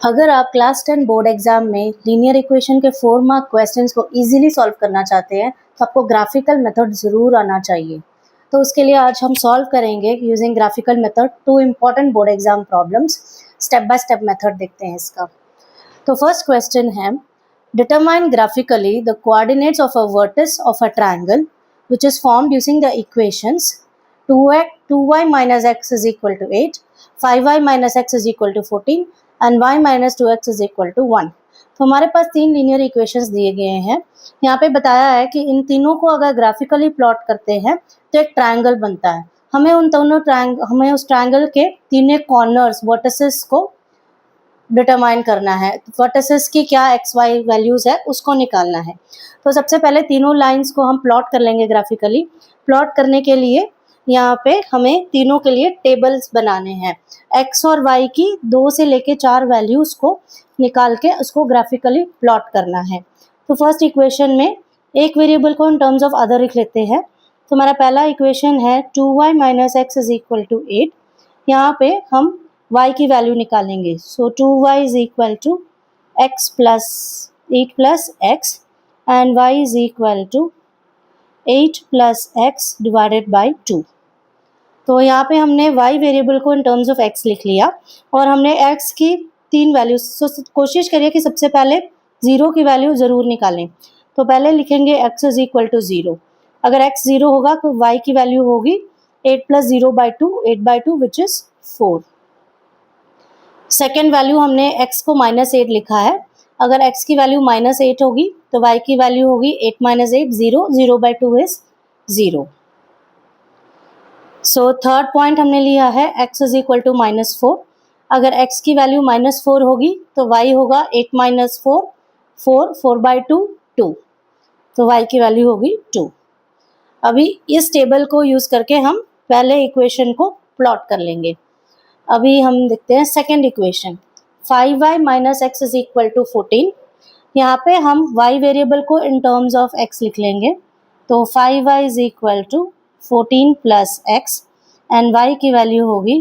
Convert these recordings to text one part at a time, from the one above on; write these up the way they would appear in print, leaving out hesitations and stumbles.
अगर आप class 10 board exam में लीनियर इक्वेशन के 4 मार्क क्वेश्चंस को इजीली सॉल्व करना चाहते हैं तो आपको ग्राफिकल मेथड ज़रूर आना चाहिए। तो उसके लिए आज हम सॉल्व करेंगे using graphical method 2 important board exam problems. Step by step method देखते हैं इसका। तो फर्स्ट क्वेश्चन है, determine graphically the coordinates of a vertex of a triangle which is formed using the equations 2y minus x is equal to 8, 5y minus x is equal to 14 and y minus 2x is equal to 1। तो हमारे पास तीन linear equations दिए गए हैं। यहाँ पे बताया है कि इन तीनों को अगर ग्राफिकली प्लॉट करते हैं तो एक ट्रायंगल बनता है। हमें उस ट्रायंगल के तीनों कॉर्नर्स वर्टिसेस को डिटरमाइन करना है। वर्टिसेस की क्या एक्स वाई वैल्यूज़ है उसको निकालना है। तो सबसे पहले तीनों लाइंस को हम प्लॉट कर लेंगे ग्राफिकली। प्लॉट करने के लिए यहाँ पे हमें तीनों के लिए टेबल्स बनाने हैं। एक्स और वाई की 2 से लेके 4 वैल्यूज़ को निकाल के उसको ग्राफिकली प्लॉट करना है। तो फर्स्ट इक्वेशन में एक वेरिएबल को इन टर्म्स ऑफ अदर लिख लेते हैं। तो हमारा पहला इक्वेशन है 2y minus x is equal to 8। यहाँ पे हम y की वैल्यू निकालेंगे। So 2y is equal to x plus 8 plus x and y is equal to 8 plus x divided by 2। तो यहाँ पे हमने y वेरिएबल को इन टर्म्स ऑफ x लिख लिया और हमने x की 3 वैल्यूज। तो कोशिश करिए कि सबसे पहले 0 की वैल्यू ज़रूर निकालें। तो पहले लिखेंगे x इज इक्वल टू 0। अगर x 0 होगा तो y की वैल्यू होगी 8 plus 0 by 2, 8 by 2 which is 4। Second value हमने x को -8 लिखा है। अगर x की वैल्यू -8 होगी तो y की वैल्यू होगी 8 minus 8, 0, 0 by 2 is 0। So third point हमने लिया है x इज इक्वल टू -4। अगर x की वैल्यू -4 होगी तो y होगा 8 माइनस 4, 4, 4 बाई 2, 2। तो y की वैल्यू होगी 2। अभी इस टेबल को यूज़ करके हम पहले इक्वेशन को प्लॉट कर लेंगे। अभी हम देखते हैं second equation, 5y minus x is equal to 14। यहाँ पे हम y वेरिएबल को इन टर्म्स ऑफ x लिख लेंगे। तो 5y is equal to 14 plus x and y की वैल्यू होगी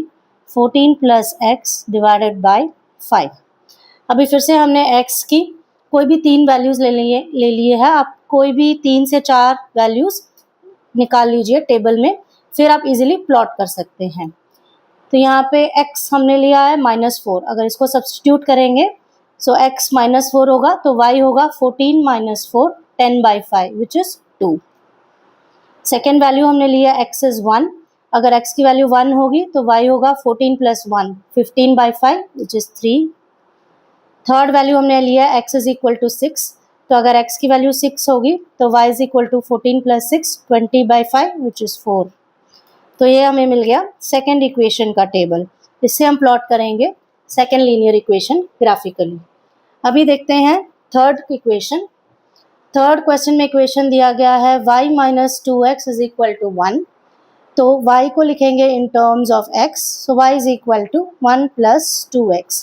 14 प्लस एक्स डिवाइडेड बाई 5। अभी फिर से हमने x की कोई भी 3 वैल्यूज़ ले लिए है। आप कोई भी 3 से 4 वैल्यूज़ निकाल लीजिए टेबल में, फिर आप इजीली प्लॉट कर सकते हैं। तो यहाँ पे x हमने लिया है -4। अगर इसको सब्स्टिट्यूट करेंगे सो x -4 होगा तो y होगा 14 minus 4, 10 by 5 which is 2। Second value हमने लिया x इज़ 1। अगर x की वैल्यू 1 होगी तो y होगा 14 plus 1, 15 by 5 which is 3। Third value हमने लिया x इज़ इक्वल टू 6। तो अगर x की वैल्यू 6 होगी तो y is equal to 14 plus 6, 20 by 5 which is 4। तो ये हमें मिल गया सेकेंड इक्वेशन का टेबल। इससे हम प्लॉट करेंगे सेकेंड लीनियर इक्वेशन ग्राफिकली। अभी देखते हैं थर्ड इक्वेशन। थर्ड क्वेश्चन में इक्वेशन दिया गया है y minus 2x is equal to 1। तो y को लिखेंगे in terms of x। So y is equal to 1 plus 2x।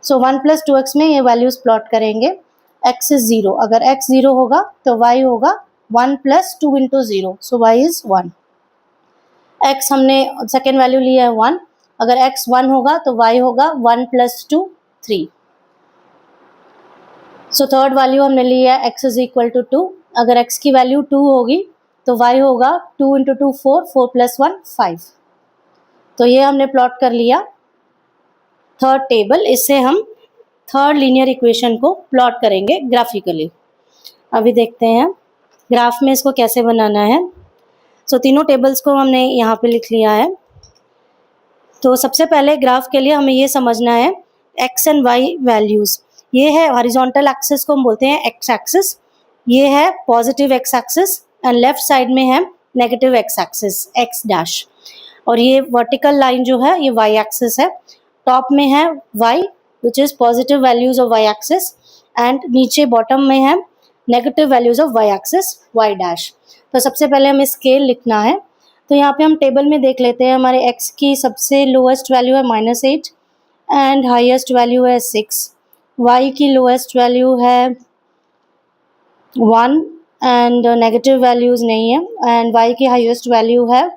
So 1 plus 2x में ये वैल्यूज प्लॉट करेंगे। x is 0। अगर x 0 होगा तो y होगा 1 plus 2 into 0। So y is 1। x हमने सेकेंड वैल्यू लिया है 1। अगर x 1 होगा तो y होगा 1 प्लस 2, 3। सो थर्ड वैल्यू हमने लिया है x इज इक्वल टू 2। अगर x की वैल्यू 2 होगी तो y होगा 2 इंटू 2, 4, 4 प्लस 1, 5। तो ये हमने प्लॉट कर लिया थर्ड टेबल। इससे हम थर्ड लीनियर इक्वेशन को प्लॉट करेंगे ग्राफिकली। अभी देखते हैं ग्राफ में इसको कैसे बनाना है। सो तीनों टेबल्स को हमने यहाँ पे लिख लिया है। तो सबसे पहले ग्राफ के लिए हमें ये समझना है x एंड y वैल्यूज़। ये है हॉरिजॉन्टल एक्सिस को हम बोलते हैं x एक्सिस, ये है positive x axis and left side में है negative x axis x dash, और ये वर्टिकल लाइन जो है ये y एक्सिस है। टॉप में है y which is positive values of y axis and नीचे बॉटम में है negative values of y axis y dash. तो सबसे पहले हमें स्केल लिखना है। तो यहाँ पे हम टेबल में देख लेते हैं। हमारे x की सबसे लोएस्ट वैल्यू है -8 एंड हाईएस्ट वैल्यू है 6। y की लोएस्ट वैल्यू है 1 एंड नेगेटिव वैल्यूज़ नहीं है, एंड y की हाईएस्ट वैल्यू है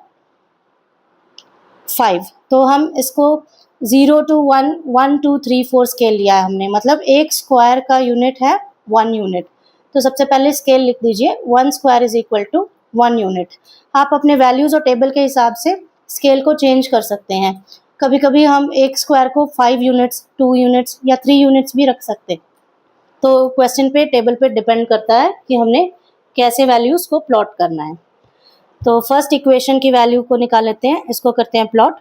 5। तो हम इसको 0 to 1, 1 2 3 4 स्केल लिया है हमने, मतलब एक स्क्वायर का यूनिट है 1 यूनिट। तो सबसे पहले स्केल लिख दीजिए, 1 square is equal to 1 unit. आप अपने वैल्यूज़ और टेबल के हिसाब से स्केल को चेंज कर सकते हैं। कभी कभी हम एक स्क्वायर को 5 यूनिट्स, 2 यूनिट्स या 3 यूनिट्स भी रख सकते हैं। तो क्वेश्चन पे, टेबल पे डिपेंड करता है कि हमने कैसे वैल्यूज़ को प्लॉट करना है। तो फर्स्ट इक्वेशन की वैल्यू को निकाल लेते हैं, इसको करते हैं प्लॉट।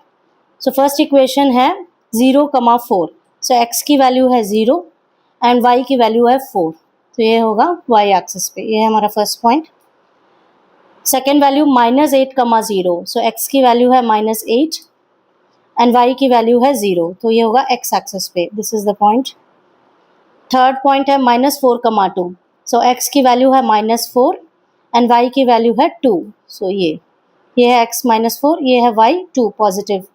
सो फर्स्ट इक्वेशन है 0,4। सो एक्स की वैल्यू है 0 एंड वाई की वैल्यू है 4। तो ये होगा वाई एक्सिस पे, ये है हमारा फर्स्ट पॉइंट। Second value -8,0। सो एक्स की वैल्यू है -8 एंड वाई की वैल्यू है 0। तो ये होगा एक्स एक्सिस पे, this is the point. Third point है -4,2। सो एक्स की वैल्यू है -4 एंड वाई की वैल्यू है 2। सो ये है x -4, ये है y 2 पॉजिटिव।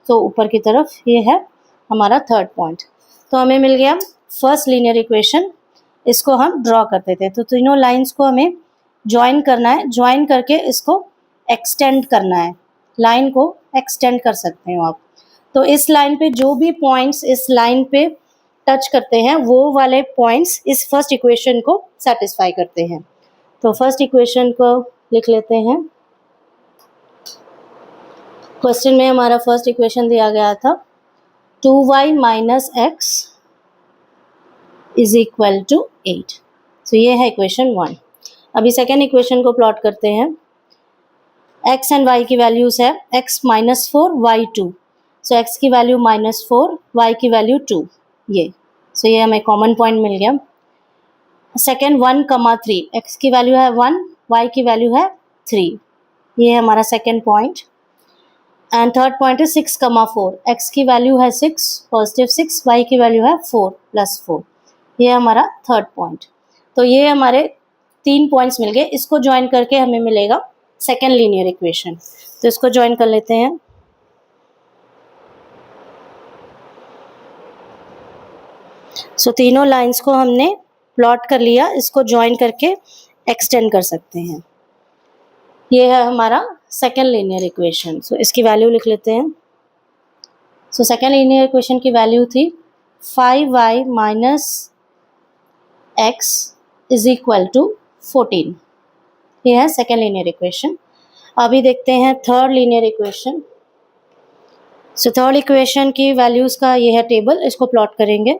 तो ऊपर की तरफ ये है हमारा थर्ड पॉइंट। तो हमें मिल गया फर्स्ट लीनियर इक्वेशन। इसको हम ड्रॉ करते थे, तो तीनों लाइंस को हमें ज्वाइन करना है। ज्वाइन करके इसको एक्सटेंड करना है, लाइन को एक्सटेंड कर सकते हो आप। तो इस लाइन पे जो भी पॉइंट्स इस लाइन पे टच करते हैं वो वाले पॉइंट्स इस फर्स्ट इक्वेशन को सेटिस्फाई करते हैं। तो फर्स्ट इक्वेशन को लिख लेते हैं। क्वेश्चन में हमारा फर्स्ट इक्वेशन दिया गया था 2y minus x is equal to 8। तो ये है इक्वेशन 1। अभी सेकेंड इक्वेशन को प्लॉट करते हैं। x एंड y की वैल्यूज है x -4 y 2। सो x की वैल्यू -4, y की वैल्यू 2, ये। सो ये हमें कॉमन पॉइंट मिल गया। सेकेंड 1,3, x की वैल्यू है 1, y की वैल्यू है 3, ये है हमारा second point. And third point है 6,4, x की वैल्यू है 6 पॉजिटिव 6, y की वैल्यू है 4 + 4, ये हमारा थर्ड पॉइंट। तो ये हमारे 3 पॉइंट्स मिल गए। इसको ज्वाइन करके हमें मिलेगा सेकेंड लीनियर इक्वेशन। तो इसको ज्वाइन कर लेते हैं। सो तीनों लाइंस को हमने प्लॉट कर लिया, इसको ज्वाइन करके एक्सटेंड कर सकते हैं। ये है हमारा सेकेंड लीनियर इक्वेशन। सो इसकी वैल्यू लिख लेते हैं। सो सेकेंड लीनियर इक्वेशन की वैल्यू थी 5y minus x is equal to 14। ये है सेकेंड लीनियर इक्वेशन। अभी देखते हैं third linear equation. So third equation की वैल्यूज़ का ये है टेबल, इसको प्लॉट करेंगे।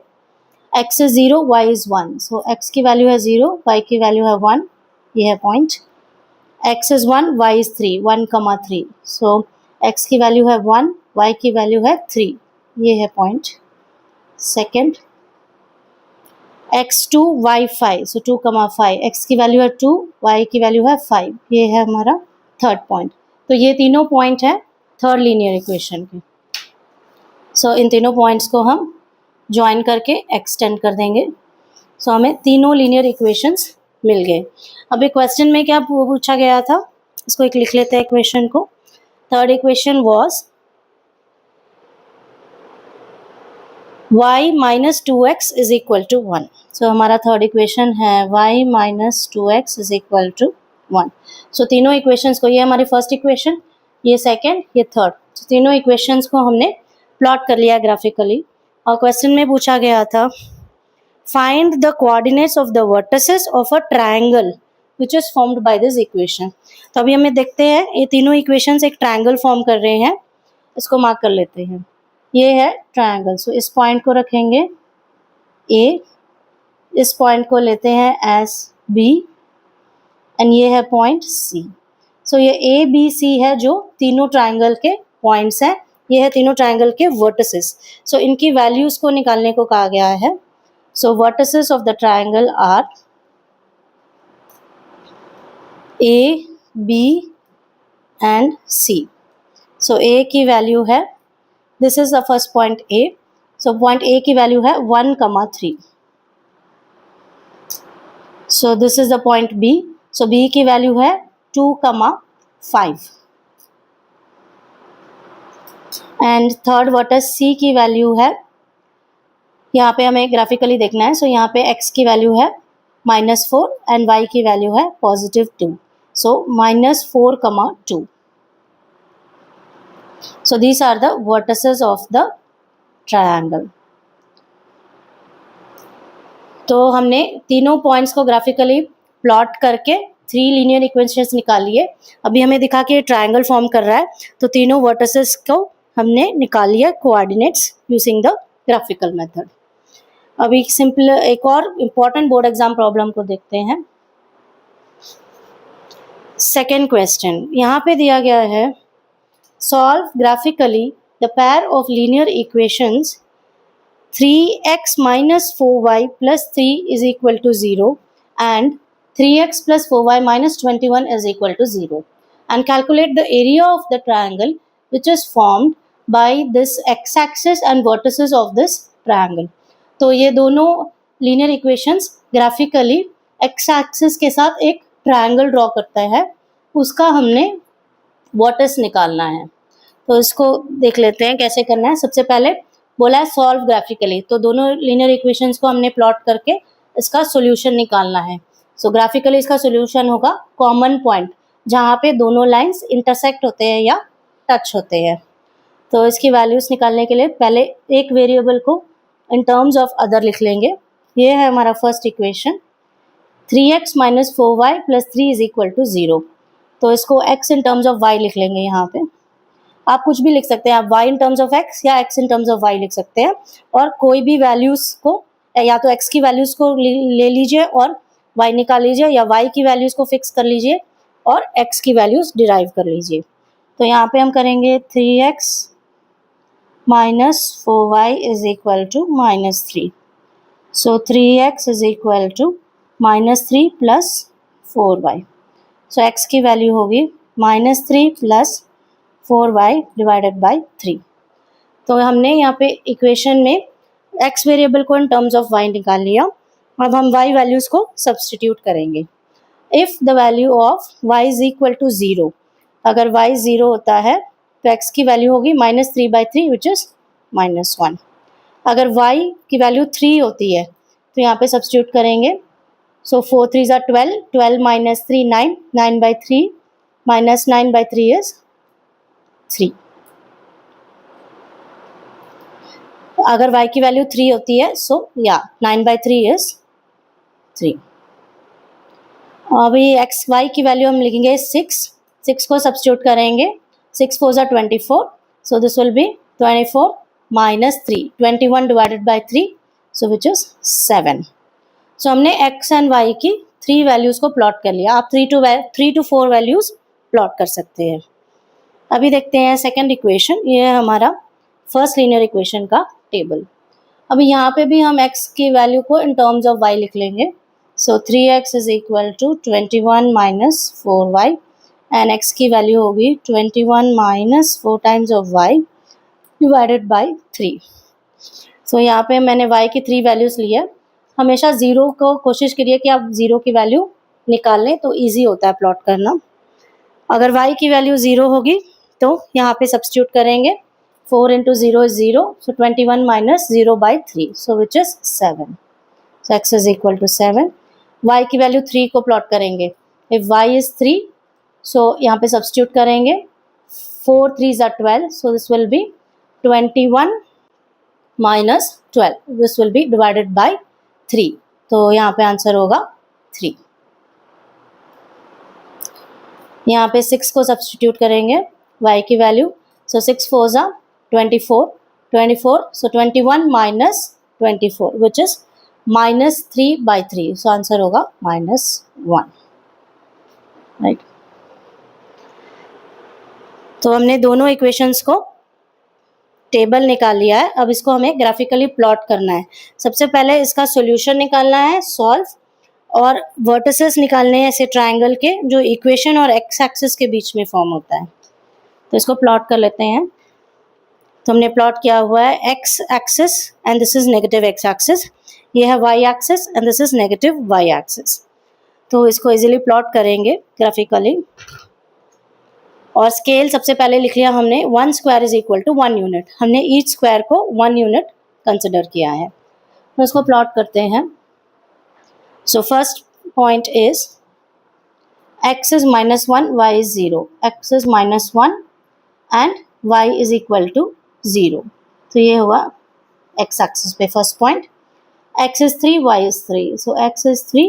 x is 0, y is 1। So x की वैल्यू है 0, y की वैल्यू है 1, ये है point. x is 1, y is 3, 1,3। So x की वैल्यू है 1, y की वैल्यू है 3, ये है पॉइंट सेकेंड। x2, y 5, सो 2,5, x की वैल्यू है 2, y की वैल्यू है 5, ये है हमारा थर्ड पॉइंट। तो ये तीनों पॉइंट है थर्ड लीनियर इक्वेशन के। सो इन तीनों पॉइंट्स को हम ज्वाइन करके एक्सटेंड कर देंगे। सो हमें तीनों लीनियर इक्वेशंस मिल गए। अभी क्वेश्चन में क्या पूछा गया था, इसको एक लिख लेते हैं इक्वेशन को। Third equation was y minus 2x is equal to 1। So हमारा थर्ड इक्वेशन है y minus 2x is equal to 1। So तीनों इक्वेशंस को, ये हमारी फर्स्ट इक्वेशन, ये सेकेंड, ये थर्ड, so तीनों इक्वेशंस को हमने प्लॉट कर लिया ग्राफिकली। और क्वेश्चन में पूछा गया था find the coordinates of the vertices of a triangle which is formed by this equation. तो अभी हमें देखते हैं, ये तीनों इक्वेशंस एक ट्रायंगल फॉर्म कर रहे हैं, इसको मार्क कर लेते हैं। ये है ट्रायंगल। सो इस पॉइंट को रखेंगे A, इस पॉइंट को लेते हैं एज B एंड ये है पॉइंट C। सो ये A, B, C है जो तीनों ट्रायंगल के पॉइंट्स हैं, ये है तीनों ट्रायंगल के वर्टिसेस। सो इनकी वैल्यूज को निकालने को कहा गया है। So vertices of the triangle are A, B and C। So A की वैल्यू है, this is the first point A। So point A की वैल्यू है 1,3। So this is the point B। So B की value है 2,5 and third vertex C की value है, यहाँ पे हमें ग्राफिकली देखना है। सो यहाँ पे x की वैल्यू है -4 एंड y की वैल्यू है +2। So -4,2। So these are the vertices of the triangle. तो हमने तीनों पॉइंट्स को ग्राफिकली प्लॉट करके 3 लीनियर इक्वेशंस निकाली है। अभी हमें दिखा कि ट्रायंगल फॉर्म कर रहा है, तो तीनों वर्टिसेस को हमने निकाल लिया coordinates using the graphical method. अभी सिंपल एक और इम्पॉर्टेंट बोर्ड एग्जाम प्रॉब्लम को देखते हैं। सेकेंड क्वेश्चन यहाँ पे दिया गया है, solve graphically the pair of linear equations 3x minus 4y plus 3 is equal to 0 and 3x plus 4y minus 21 is equal to 0 and calculate the area of the triangle which is formed by this x-axis and vertices of this triangle। तो ये दोनों linear equations graphically x-axis के साथ एक triangle draw करता है, उसका हमने vertex निकालना है। तो इसको देख लेते हैं कैसे करना है। सबसे पहले बोला है सॉल्व ग्राफिकली, तो दोनों लीनियर इक्वेशंस को हमने प्लॉट करके इसका सॉल्यूशन निकालना है। सो ग्राफिकली इसका सॉल्यूशन होगा कॉमन पॉइंट जहाँ पे दोनों लाइंस इंटरसेक्ट होते हैं या टच होते हैं। तो इसकी वैल्यूज निकालने के लिए पहले एक वेरिएबल को इन टर्म्स ऑफ अदर लिख लेंगे। ये है हमारा first equation 3x minus 4y plus 3 is equal to 0। तो इसको x in terms of y लिख लेंगे। यहाँ पे आप कुछ भी लिख सकते हैं, आप y in terms of x या x in terms of y लिख सकते हैं, और कोई भी वैल्यूज को या तो x की वैल्यूज को ले लीजिए और y निकाल लीजिए, या y की वैल्यूज को फिक्स कर लीजिए और x की वैल्यूज डिराइव कर लीजिए। तो यहाँ पे हम करेंगे 3x minus 4y is equal to minus 3। So 3x is equal to minus 3 plus 4y। So x की वैल्यू होगी minus 3 plus 4y divided by 3। तो हमने यहाँ पे इक्वेशन में x वेरिएबल को इन टर्म्स ऑफ y निकाल लिया। अब हम y वैल्यूज को सब्स्टिट्यूट करेंगे। If the value of y is equal to 0, अगर y 0 होता है तो x की वैल्यू होगी -3/3 विच इज -1। अगर y की वैल्यू 3 होती है तो यहाँ पे सब्स्टिट्यूट करेंगे। सो 4 3 12, 12 minus 3 9, 9/3 minus 9/3 is 3। अगर y की वैल्यू 3 होती है सो या 9/3 इज 3। अभी y की वैल्यू हम लिखेंगे 6 को सब्स्टिट्यूट करेंगे। 6 4 are 24, so this will be 24 minus 3, 21 divided by 3, so which is 7। सो हमने x एंड y की 3 वैल्यूज को प्लॉट कर लिया। आप 3 to 4 वैल्यूज प्लॉट कर सकते हैं। अभी देखते हैं सेकंड इक्वेशन। ये है हमारा फर्स्ट लीनियर इक्वेशन का टेबल। अभी यहाँ पे भी हम x की वैल्यू को इन टर्म्स ऑफ y लिख लेंगे। So 3x is equal to 21 minus 4y and x की वैल्यू होगी 21 minus 4 times of y divided by 3। सो यहाँ पे मैंने y की 3 वैल्यूज ली है। हमेशा 0 को कोशिश करिए कि आप 0 की वैल्यू निकाल लें, तो ईजी होता है प्लॉट करना। अगर y की वैल्यू 0 होगी तो यहाँ पे सब्स्टिट्यूट करेंगे। 4 into 0 is 0, so 21 minus 0/3, so which is 7। So x is equal to 7। y की वैल्यू 3 को प्लॉट करेंगे। If y is 3, so यहाँ पे सब्स्टिट्यूट करेंगे। 4 3 are 12, so this will be 21 minus 12, this will be divided by 3। तो यहाँ पे answer होगा 3। यहाँ पे 6 को सब्स्टिट्यूट करेंगे y की value. So 6 4 are 24, so 21 minus 24 which is -3/3, so answer होगा -1, राइट। तो हमने दोनों इक्वेशंस को टेबल निकाल लिया है। अब इसको हमें ग्राफिकली प्लॉट करना है। सबसे पहले इसका सॉल्यूशन निकालना है, सॉल्व, और वर्टिसेस निकालने हैं ऐसे ट्रायंगल के जो इक्वेशन और एक्स एक्सिस के बीच में फॉर्म होता है। तो इसको प्लॉट कर लेते हैं। तो हमने प्लॉट किया हुआ है X axis and this is negative X axis, ये है Y axis and this is negative Y axis. तो इसको इजीली प्लॉट करेंगे ग्राफिकली। और स्केल सबसे पहले लिख लिया हमने, 1 square is equal to 1 unit. हमने ईच स्क्वायर को 1 यूनिट कंसिडर किया है। तो इसको प्लॉट करते हैं। So first point is x is -1, y is 0, x is -1 and y is equal to 0। तो ये हुआ एक्स एक्सिस पे first point, x is 3, y is 3, so x is 3,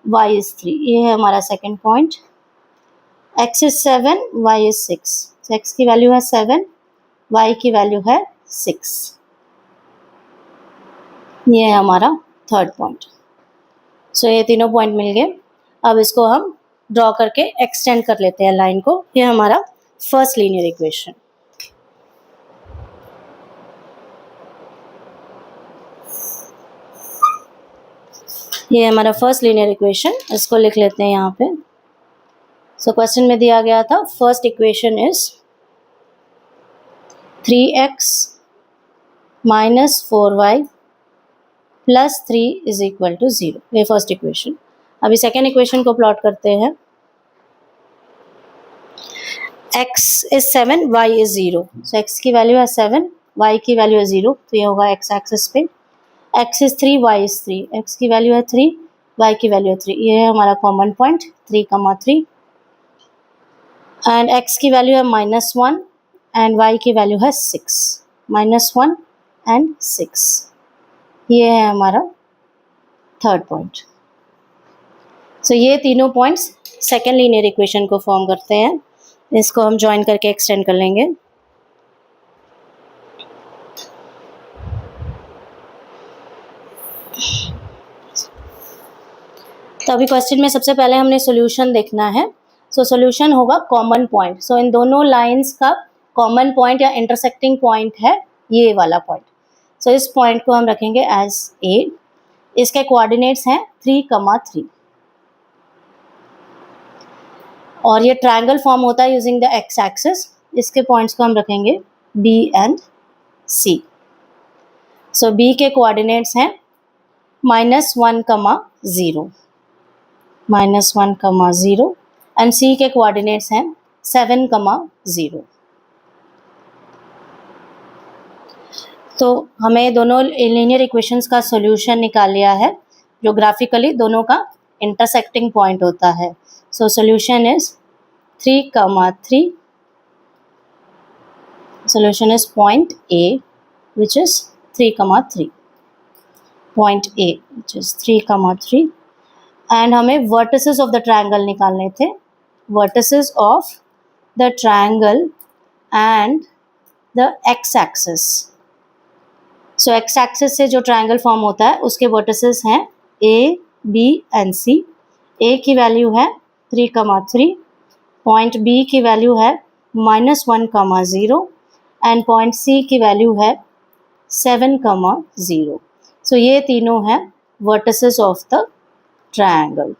y is 3, ये है हमारा second point. x is 7, y is 6, so x की value है 7, y की वैल्यू है 6, ये है हमारा थर्ड पॉइंट। सो ये तीनों पॉइंट मिल गए। अब इसको हम ड्रॉ करके एक्सटेंड कर लेते हैं लाइन को। ये हमारा फर्स्ट लीनियर इक्वेशन। ये हमारा फर्स्ट लीनियर इक्वेशन, इसको लिख लेते हैं यहाँ पे। सो क्वेश्चन में दिया गया था first equation is 3x minus 4y plus 3 is equal to 0, ये फर्स्ट इक्वेशन। अभी सेकेंड इक्वेशन को प्लॉट करते हैं। x is 7, y is 0, so x की वैल्यू है 7, y की वैल्यू है 0, तो ये होगा x एक्सिस पे। x is 3, y is 3, x की वैल्यू है 3, y की वैल्यू है 3, ये है हमारा कॉमन पॉइंट 3,3, एंड x की वैल्यू है -1 एंड y की वैल्यू है 6, -1 एंड 6, ये है हमारा थर्ड पॉइंट। सो ये तीनों पॉइंट्स सेकेंड लीनियर इक्वेशन को फॉर्म करते हैं। इसको हम ज्वाइन करके एक्सटेंड कर लेंगे। तो अभी क्वेश्चन में सबसे पहले हमने सॉल्यूशन देखना है। सो सॉल्यूशन होगा कॉमन पॉइंट। सो इन दोनों लाइंस का कॉमन पॉइंट या इंटरसेक्टिंग पॉइंट है ये वाला पॉइंट। सो इस पॉइंट को हम रखेंगे एज ए। इसके कोऑर्डिनेट्स हैं 3,3 और ये ट्रायंगल फॉर्म होता है यूजिंग द एक्स एक्सिस। इसके पॉइंट्स को हम रखेंगे B and C. So B के कोऑर्डिनेट्स हैं -1, 0, -1, एंड सी के कोऑर्डिनेट्स हैं 7, 0। तो हमें दोनों लीनियर इक्वेशंस का सॉल्यूशन निकाल लिया है जो ग्राफिकली दोनों का इंटरसेक्टिंग पॉइंट होता है। So solution is 3,3, solution is point A which is 3,3, point A which is 3,3, and हमें vertices of the triangle निकालने थे, vertices of the triangle and the x axis। so x axis से जो triangle form होता है उसके vertices हैं A, B and C। A की वैल्यू है 3,3, पॉइंट B की वैल्यू है -1, 0 एंड पॉइंट C की वैल्यू है 7, 0। सो ये तीनों हैं vertices of the triangle.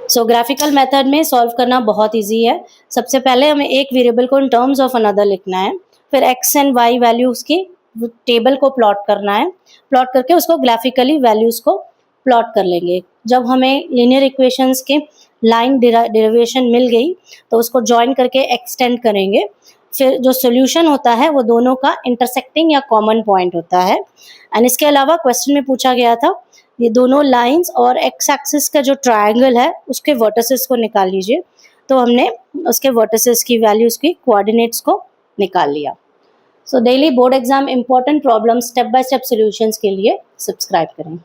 So graphical method में सॉल्व करना बहुत इजी है। सबसे पहले हमें एक वेरिएबल को इन टर्म्स ऑफ अनदर लिखना है, फिर x एंड y वैल्यूज़ की टेबल को प्लॉट करना है, प्लॉट करके उसको ग्राफिकली वैल्यूज़ को प्लॉट कर लेंगे। जब हमें लीनियर इक्वेशंस के लाइन डेरिवेशन मिल गई तो उसको जॉइन करके एक्सटेंड करेंगे। फिर जो सॉल्यूशन होता है वो दोनों का इंटरसेक्टिंग या कॉमन पॉइंट होता है। एंड इसके अलावा क्वेश्चन में पूछा गया था ये दोनों लाइंस और एक्स एक्सिस का जो ट्रायंगल है उसके वर्टिसेस को निकाल लीजिए। तो हमने उसके वर्टिसेस की वैल्यूज़ की कोऑर्डिनेट्स को निकाल लिया। So daily board exam important problem step by step solutions के लिए सब्सक्राइब करें।